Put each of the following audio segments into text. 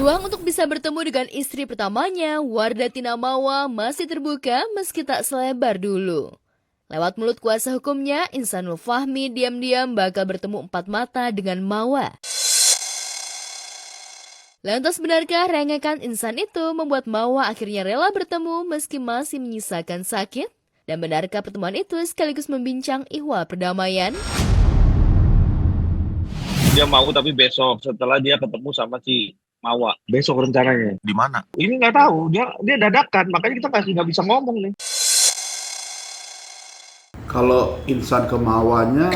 Peluang untuk bisa bertemu dengan istri pertamanya, Wardah Tina Mawa, masih terbuka meski tak selebar dulu. Lewat mulut kuasa hukumnya, Insanul Fahmi diam-diam bakal bertemu empat mata dengan Mawa. Lantas benarkah rengekan insan itu membuat Mawa akhirnya rela bertemu meski masih menyisakan sakit? Dan benarkah pertemuan itu sekaligus membincang ihwal perdamaian? Dia mau tapi besok setelah dia ketemu sama si Mawa. Besok rencananya. Di mana? Ini nggak tahu, dia dadakan, makanya kita nggak bisa ngomong nih. Kalau insan kemauannya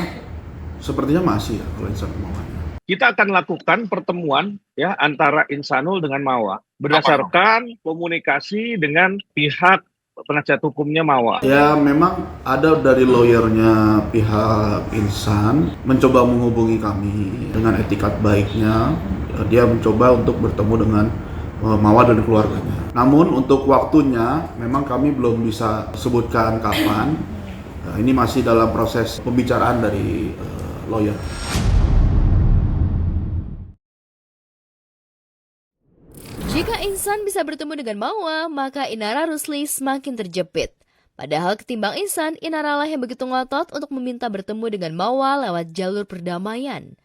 sepertinya masih ya kalau insan kemauannya. Kita akan lakukan pertemuan ya antara Insanul dengan Mawa berdasarkan komunikasi dengan pihak penasihat hukumnya Mawa. Ya memang ada dari lawyernya pihak insan mencoba menghubungi kami dengan etikat baiknya. Dia mencoba untuk bertemu dengan Mawa dan keluarganya. Namun untuk waktunya memang kami belum bisa sebutkan kapan. Ini masih dalam proses pembicaraan dari lawyer. Jika Insan bisa bertemu dengan Mawa, maka Inara Rusli semakin terjepit. Padahal ketimbang Insan, Inara lah yang begitu ngotot untuk meminta bertemu dengan Mawa lewat jalur perdamaian.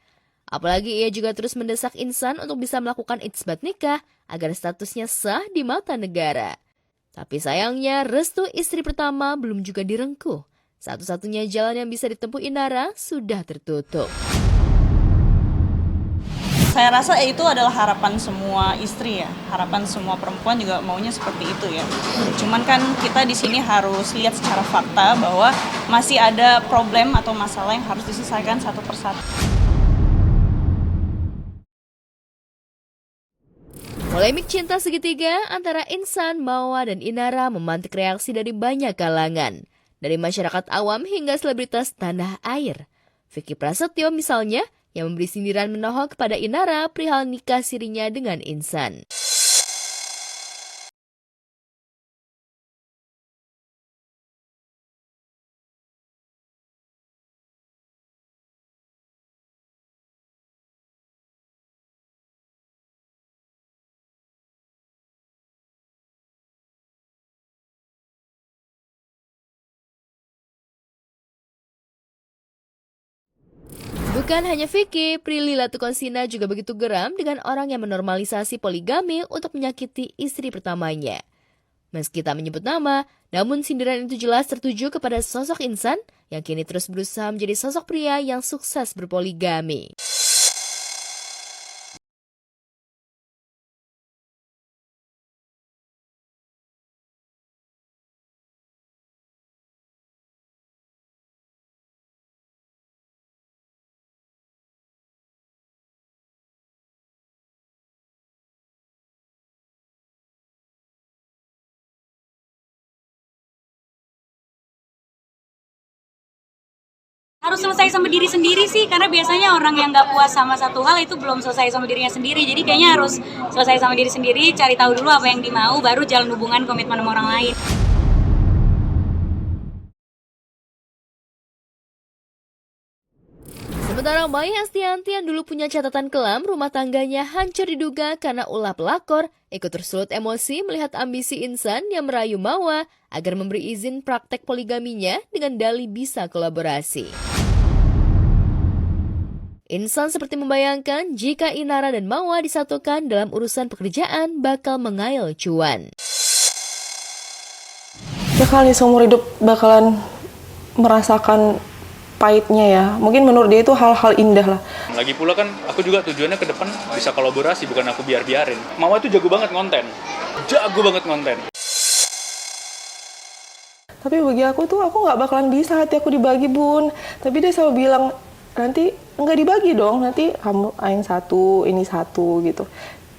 Apalagi ia juga terus mendesak Insan untuk bisa melakukan itsbat nikah agar statusnya sah di mata negara. Tapi sayangnya, restu istri pertama belum juga direngkuh. Satu-satunya jalan yang bisa ditempuh Inara sudah tertutup. Saya rasa itu adalah harapan semua istri ya, harapan semua perempuan juga maunya seperti itu ya. Cuman kan kita di sini harus lihat secara fakta bahwa masih ada problem atau masalah yang harus diselesaikan satu persatu. Polemik cinta segitiga antara Insan, Mawa, dan Inara memantik reaksi dari banyak kalangan. Dari masyarakat awam hingga selebritas tanah air. Vicky Prasetyo misalnya, yang memberi sindiran menohok kepada Inara perihal nikah sirinya dengan Insan. Bukan hanya Vicky, Prilly Latuconsina juga begitu geram dengan orang yang menormalisasi poligami untuk menyakiti istri pertamanya. Meski tak menyebut nama, namun sindiran itu jelas tertuju kepada sosok Insan yang kini terus berusaha menjadi sosok pria yang sukses berpoligami. Harus selesai sama diri sendiri sih, karena biasanya orang yang nggak puas sama satu hal itu belum selesai sama dirinya sendiri. Jadi kayaknya harus selesai sama diri sendiri, cari tahu dulu apa yang dimau, baru jalan hubungan komitmen sama orang lain. Sementara Maya Estianty yang dulu punya catatan kelam rumah tangganya hancur diduga karena ulah pelakor, ikut tersulut emosi melihat ambisi Insan yang merayu Mawa agar memberi izin praktek poligaminya dengan dalih bisa kolaborasi. Insan seperti membayangkan jika Inara dan Mawa disatukan dalam urusan pekerjaan bakal mengail cuan. Ya kali seumur hidup bakalan merasakan pahitnya ya. Mungkin menurut dia itu hal-hal indah lah. Lagi pula kan aku juga tujuannya ke depan bisa kolaborasi, bukan aku biarin. Mawa itu jago banget konten. Jago banget konten. Tapi bagi aku tuh aku nggak bakalan bisa hati aku dibagi, Bun. Tapi dia selalu bilang, nanti nggak dibagi dong, nanti kamu aing satu, ini satu gitu.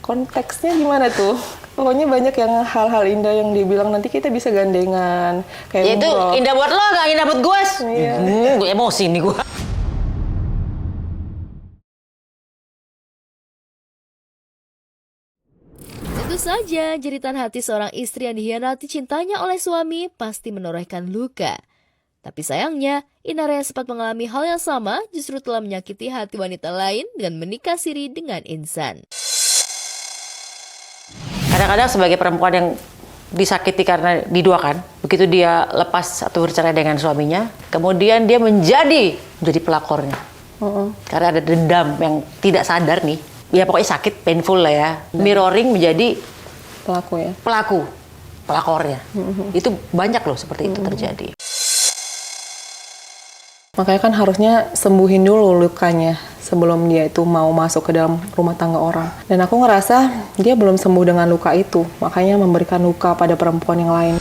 Konteksnya gimana tuh? Pokoknya banyak yang hal-hal indah yang dia bilang nanti kita bisa gandengan. Kayak ya itu indah buat lo, nggak indah buat gue. Iya. Gue emosi nih gue. Tentu saja, jeritan hati seorang istri yang dikhianati cintanya oleh suami pasti menorehkan luka. Tapi sayangnya, Inara yang sempat mengalami hal yang sama justru telah menyakiti hati wanita lain dengan menikah siri dengan Insan. Kadang-kadang sebagai perempuan yang disakiti karena diduakan, begitu dia lepas atau bercerai dengan suaminya, kemudian dia menjadi pelakornya. Karena ada dendam yang tidak sadar nih, ya pokoknya sakit, painful lah ya. Mirroring menjadi pelakornya. Itu banyak loh seperti itu terjadi. Makanya kan harusnya sembuhin dulu lukanya sebelum dia itu mau masuk ke dalam rumah tangga orang. Dan aku ngerasa dia belum sembuh dengan luka itu, makanya memberikan luka pada perempuan yang lain.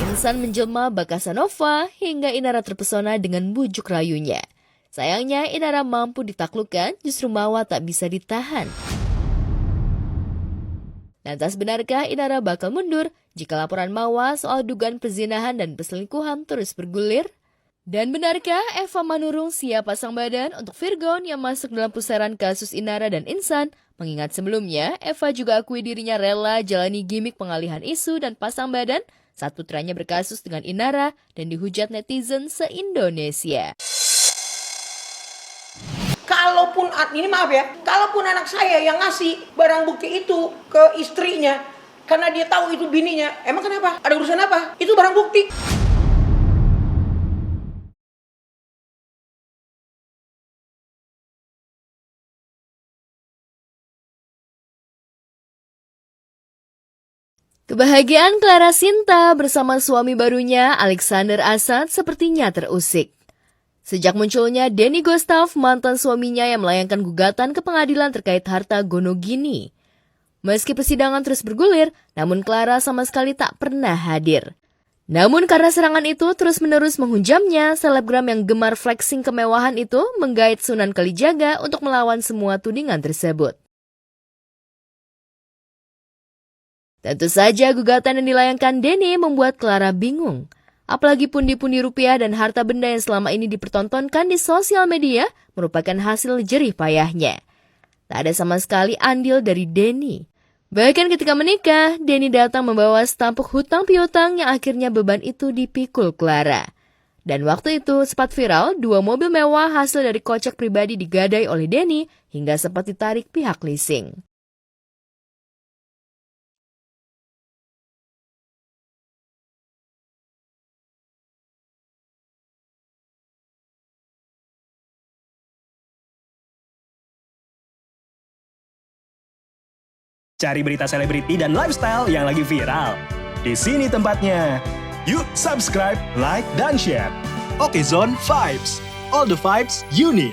Insan menjelma bak Casanova hingga Inara terpesona dengan bujuk rayunya. Sayangnya Inara mampu ditaklukkan, justru Mawa tak bisa ditahan. Lantas benarkah Inara bakal mundur jika laporan Mawa soal dugaan perzinahan dan perselingkuhan terus bergulir? Dan benarkah Eva Manurung siap pasang badan untuk Virgon yang masuk dalam pusaran kasus Inara dan Insan? Mengingat sebelumnya, Eva juga akui dirinya rela jalani gimik pengalihan isu dan pasang badan saat putranya berkasus dengan Inara dan dihujat netizen se-Indonesia. Kalaupun ini maaf ya, kalaupun anak saya yang ngasih barang bukti itu ke istrinya karena dia tahu itu bininya, emang kenapa? Ada urusan apa? Itu barang bukti. Kebahagiaan Clara Sinta bersama suami barunya Alexander Asad sepertinya terusik. Sejak munculnya Denny Gustav, mantan suaminya yang melayangkan gugatan ke pengadilan terkait harta Gonogini. Meski persidangan terus bergulir, namun Clara sama sekali tak pernah hadir. Namun karena serangan itu terus-menerus menghujamnya, selebgram yang gemar flexing kemewahan itu menggait Sunan Kalijaga untuk melawan semua tudingan tersebut. Tentu saja gugatan yang dilayangkan Denny membuat Clara bingung. Apalagi pundi-pundi rupiah dan harta benda yang selama ini dipertontonkan di sosial media merupakan hasil jerih payahnya. Tak ada sama sekali andil dari Denny. Bahkan ketika menikah, Denny datang membawa setampuk hutang piutang yang akhirnya beban itu dipikul Clara. Dan waktu itu sempat viral 2 mobil mewah hasil dari kocek pribadi digadai oleh Denny hingga sempat ditarik pihak leasing. Cari berita selebriti dan lifestyle yang lagi viral. Di sini tempatnya. Yuk subscribe, like, dan share. Oke Zone Vibes. All the vibes you need.